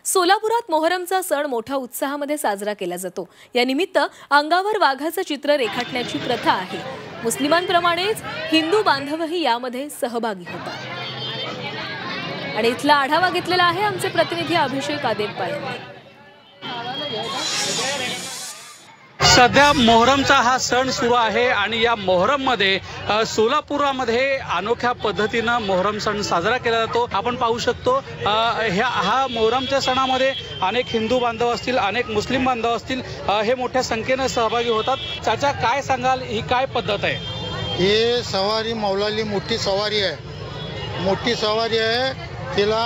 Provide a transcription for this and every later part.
सोलापुरात मोहरमचा सण मोठ्या उत्साहामध्ये साजरा केला जातो। या निमित्त अंगावर वाघाचं चित्र रेखाटण्याची प्रथा आहे। मुस्लिमांप्रमाणेच हिंदू बांधवही यामध्ये सहभागी होतात। आणि इथला आढावा घेतलेला आहे आमचे प्रतिनिधी अभिषेक आदेप्पा यांनी। सध्या मोहरमचा हा सण सुरू आहे आणि या मोहरममध्ये सोलापुरामध्ये अनोख्या पद्धतीने मोहरम सण साजरा केला जातो। आपण पाहू शकतो हा मोहरमच्या सणामध्ये अनेक हिंदू बांधव असतील, अनेक मुस्लिम बांधव असतील, हे मोठ्या संख्येने सहभागी होतात। चाचा, काय सांगाल, ही काय पद्धत आहे? हे सवारी मौलाली मोठी सवारी आहे। तिला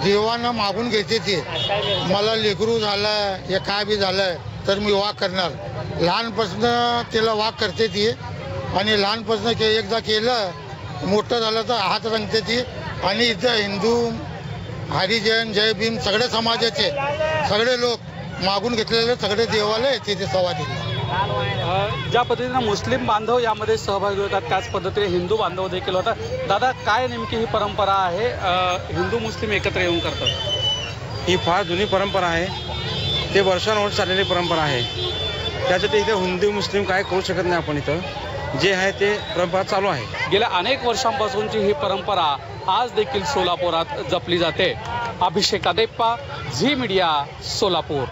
देवानं मागून घेते ती, मला लेकरू झालं या काय बी झालं तर मी वाघ करणार। लहानपासून तिला वाघ करते ती आणि लहानपासून एकदा केलं मोठं झालं तर हात रंगते ती। आणि इथं हिंदू, हरिजन, जय भीम सगळे समाजाचे सगळे लोक मागून घेतलेले सगळे देवाला येते ते सवारीला। ज्या पद्धतीने मुस्लिम बांधव यामध्ये सहभागी होतात त्याच पद्धतीने हिंदू बांधव देखील होतात। दादा, काय नेमकी ही परंपरा आहे, हिंदू मुस्लिम एकत्र येऊन करतात? ही फार जुनी परंपरा आहे, ते वर्षानुवर्ष चाललेली परंपरा आहे। त्यासाठी इथे हिंदू मुस्लिम काय करू शकत नाही, आपण इथं जे आहे ते परंपरा चालू आहे। गेल्या अनेक वर्षांपासूनची ही परंपरा आज देखील सोलापुरात जपली जाते। अभिषेक आदेप्पा, झी मीडिया, सोलापूर।